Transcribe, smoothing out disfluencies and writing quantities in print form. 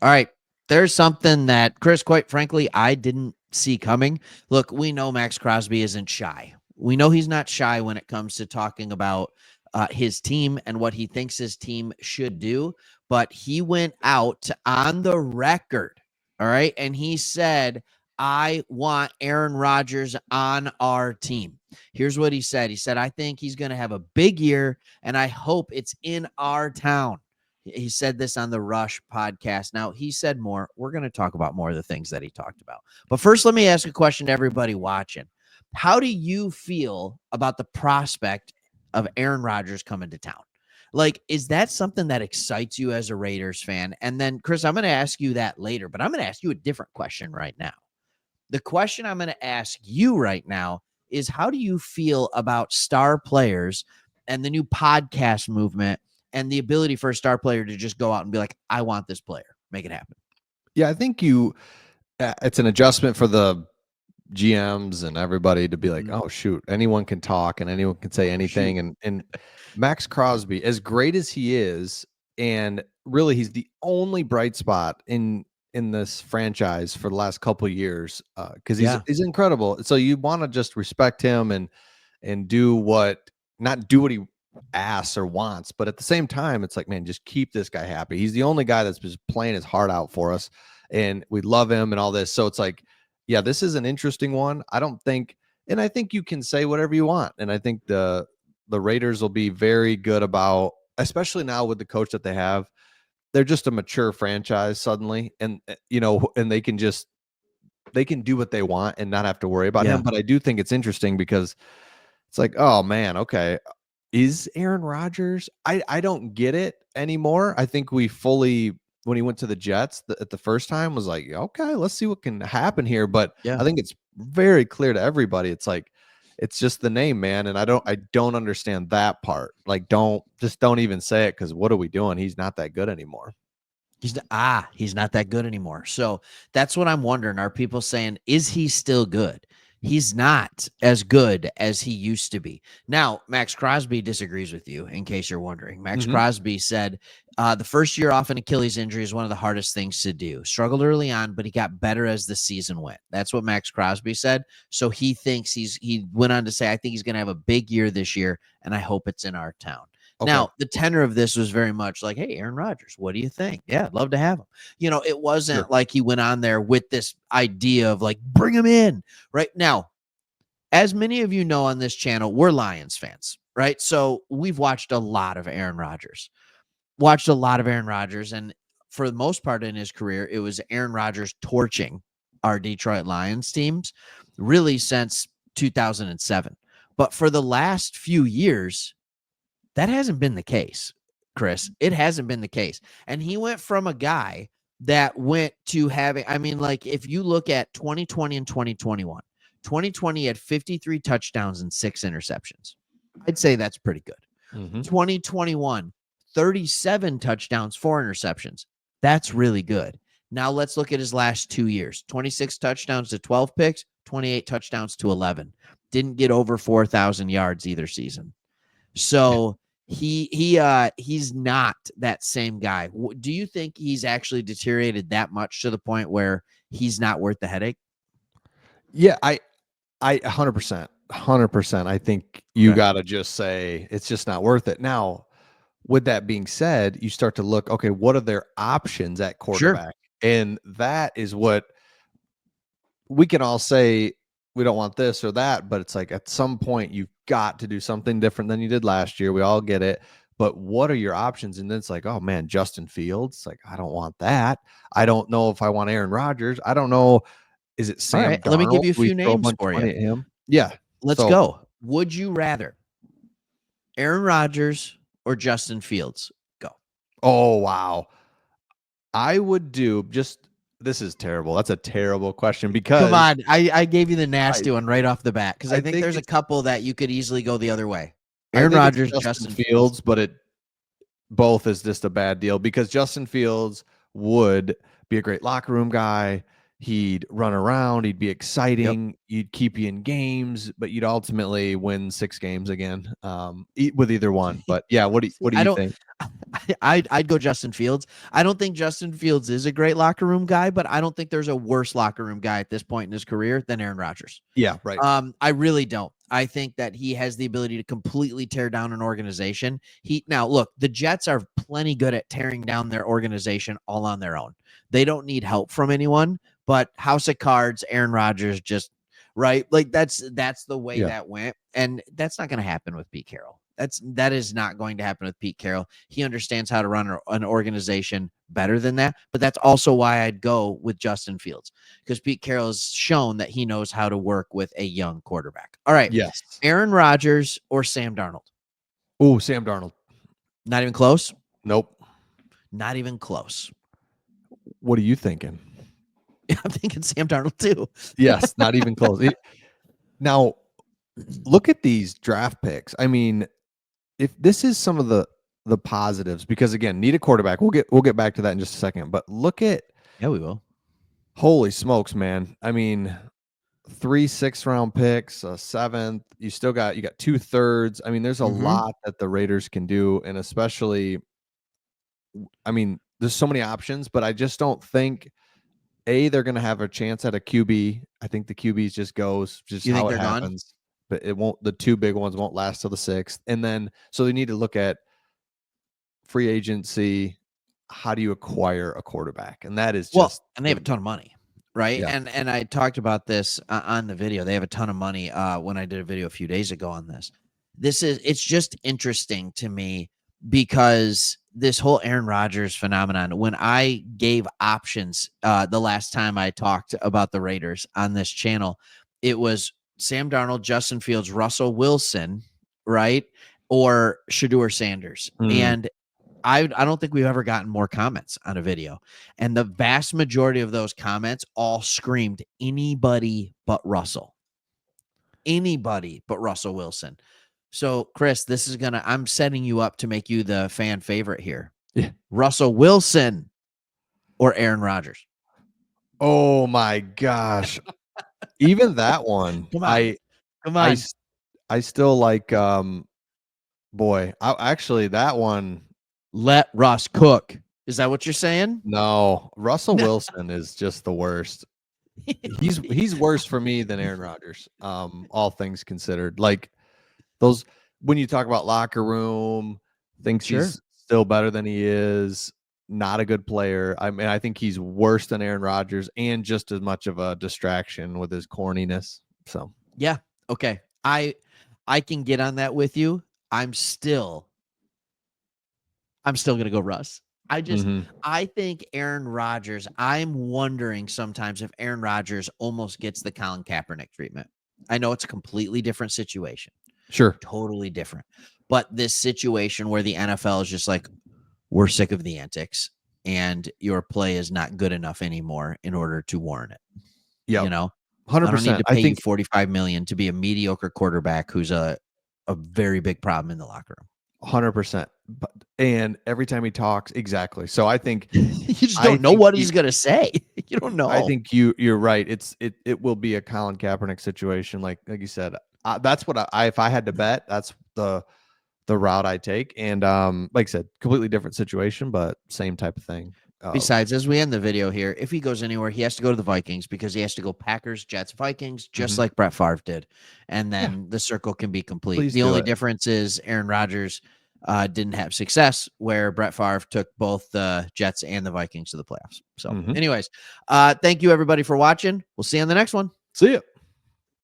All right. There's something that, Chris, quite frankly, I didn't see coming. Look, we know Max Crosby isn't shy. We know he's not shy when it comes to talking about his team and what he thinks his team should do. But he went out on the record, all right, and he said, I want Aaron Rodgers on our team. Here's what he said. He said, I think he's going to have a big year, and I hope it's in our town. He said this on the Rush podcast. Now, he said more. We're going to talk about more of the things that he talked about. But first, let me ask a question to everybody watching. How do you feel about the prospect of Aaron Rodgers coming to town? Like, is that something that excites you as a Raiders fan? And then, Chris, I'm going to ask you that later, but I'm going to ask you a different question right now. The question I'm going to ask you right now is, how do you feel about star players and the new podcast movement and the ability for a star player to just go out and be like, I want this player, make it happen? Yeah, I think it's an adjustment for the GMs and everybody to be like, oh shoot, anyone can talk and anyone can say anything. And Max Crosby, as great as he is, and really he's the only bright spot in this franchise for the last couple of years, because he's incredible. So you want to just respect him and not do what he asks or wants, but at the same time, it's like, man, just keep this guy happy. He's the only guy that's just playing his heart out for us, and we love him and all this. So it's like, yeah, this is an interesting one. I think you can say whatever you want, and I think the Raiders will be very good about, especially now with the coach that they have. They're just a mature franchise suddenly, and and they can do what they want and not have to worry about him. But I do think it's interesting because it's like, oh man, okay, is Aaron Rodgers? I don't get it anymore. I think we fully, when he went to the Jets at the first time, was like, okay, let's see what can happen here. But I think it's very clear to everybody. It's like, it's just the name, man. And I don't understand that part. Like, don't even say it, because what are we doing? He's not that good anymore. He's not that good anymore. So that's what I'm wondering. Are people saying, is he still good? He's not as good as he used to be. Now, Max Crosby disagrees with you, in case you're wondering. Max Crosby said the first year off an Achilles injury is one of the hardest things to do. Struggled early on, but he got better as the season went. That's what Max Crosby said. So he thinks he went on to say, I think he's going to have a big year this year, and I hope it's in our town. Okay. Now, the tenor of this was very much like, hey, Aaron Rodgers, what do you think? Yeah, I'd love to have him. It wasn't like he went on there with this idea of like, bring him in. Right now, as many of you know on this channel, we're Lions fans, right? So we've watched a lot of Aaron Rodgers. And for the most part in his career, it was Aaron Rodgers torching our Detroit Lions teams really since 2007. But for the last few years, that hasn't been the case, Chris. It hasn't been the case. And he went from a guy that went to having, I mean, like, if you look at 2020 and 2021, 2020 had 53 touchdowns and 6 interceptions. I'd say that's pretty good. 2021, 37 touchdowns, 4 interceptions. That's really good. Now let's look at his last 2 years. 26 touchdowns to 12 picks, 28 touchdowns to 11. Didn't get over 4,000 yards either season. So he's not that same guy. Do you think he's actually deteriorated that much to the point where he's not worth the headache? Yeah, I 100%. I think you got to just say it's just not worth it. Now, with that being said, you start to look, okay, what are their options at quarterback? Sure. And that is what we can all say, we don't want this or that, but it's like at some point you've got to do something different than you did last year. We all get it. But what are your options? And then it's like, oh man, Justin Fields. It's like, I don't want that. I don't know if I want Aaron Rodgers. I don't know. Is it Sam Darnold? Let me give you a few names for you. Him? Yeah. Let's go. Would you rather Aaron Rodgers or Justin Fields? Go. Oh, wow. I would do this is terrible. That's a terrible question because come on, I gave you the nasty one right off the bat because I think there's a couple that you could easily go the other way. Aaron Rodgers, Justin Fields, but it both is just a bad deal because Justin Fields would be a great locker room guy. He'd run around. He'd be exciting. He'd keep you in games, but you'd ultimately win 6 games again with either one. But yeah, what do you think? I'd go Justin Fields. I don't think Justin Fields is a great locker room guy, but I don't think there's a worse locker room guy at this point in his career than Aaron Rodgers. Yeah, right. I really don't. I think that he has the ability to completely tear down an organization. Now look, the Jets are plenty good at tearing down their organization all on their own. They don't need help from anyone, but house of cards, Aaron Rodgers just right. Like that's the way that went. And that's not going to happen with Pete Carroll. That is not going to happen with Pete Carroll. He understands how to run an organization better than that. But that's also why I'd go with Justin Fields, because Pete Carroll has shown that he knows how to work with a young quarterback. All right. Yes. Aaron Rodgers or Sam Darnold? Oh, Sam Darnold. Not even close? Nope. Not even close. What are you thinking? I'm thinking Sam Darnold too. Yes, not even close. Now, look at these draft picks. I mean, if this is some of the positives, because again, need a quarterback. We'll get back to that in just a second. But look at we will. Holy smokes, man! I mean, 3 6th-round picks, a 7th. You got 2/3. I mean, there's a lot that the Raiders can do, and especially, I mean, there's so many options, but I just don't think they're going to have a chance at a QB. I think the QBs just goes just you how think it happens. Gone? But it won't. The 2 big ones won't last till the 6th, and then so they need to look at free agency. How do you acquire a quarterback? And that is just and they have a ton of money, right? Yeah. And I talked about this on the video. They have a ton of money when I did a video a few days ago on this. It's just interesting to me because this whole Aaron Rodgers phenomenon, when I gave options the last time I talked about the Raiders on this channel, it was Sam Darnold, Justin Fields, Russell Wilson, right? Or Shedeur Sanders. And I don't think we've ever gotten more comments on a video. And the vast majority of those comments all screamed anybody but Russell. Anybody but Russell Wilson. So, Chris, I'm setting you up to make you the fan favorite here. Yeah. Russell Wilson or Aaron Rodgers? Oh my gosh. Even that one. Come on. I still like boy, actually that one. Let Russ cook. Is that what you're saying? No, Russell Wilson is just the worst. He's worse for me than Aaron Rodgers. All things considered. Like those when you talk about locker room, thinks he's still better than he is, not a good player. I mean, I think he's worse than Aaron Rodgers and just as much of a distraction with his corniness. So yeah. Okay. I can get on that with you. I'm still going to go Russ. I think Aaron Rodgers, I'm wondering sometimes if Aaron Rodgers almost gets the Colin Kaepernick treatment. I know it's a completely different situation. Sure. Totally different. But this situation where the NFL is just like, we're sick of the antics and your play is not good enough anymore in order to warrant it. Yeah. 100%. I 100%. don't need to pay you $45 million to be a mediocre quarterback who's a very big problem in the locker room. 100%. And every time he talks, exactly. So I think you just don't know what he's gonna say. You don't know. I think you're right. It will be a Colin Kaepernick situation, like you said. That's what if I had to bet, that's the route I take. And like I said, completely different situation, but same type of thing. Besides, as we end the video here, if he goes anywhere, he has to go to the Vikings because he has to go Packers, Jets, Vikings, just like Brett Favre did. And then the circle can be complete. The only difference is Aaron Rodgers didn't have success where Brett Favre took both the Jets and the Vikings to the playoffs. So anyways, thank you everybody for watching. We'll see you on the next one. See ya.